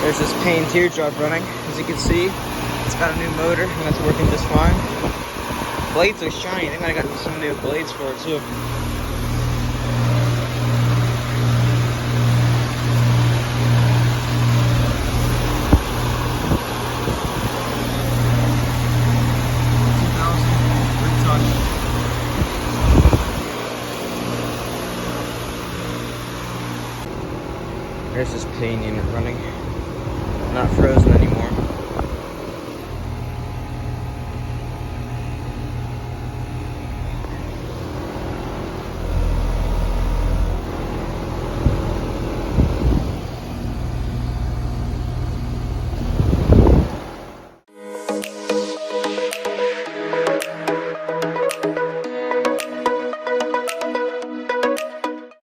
There's this Payne teardrop running. As you can see, it's got a new motor and that's working just fine. Blades are shiny. I think I got some new blades for it too. There's this Payne unit running. Not frozen anymore.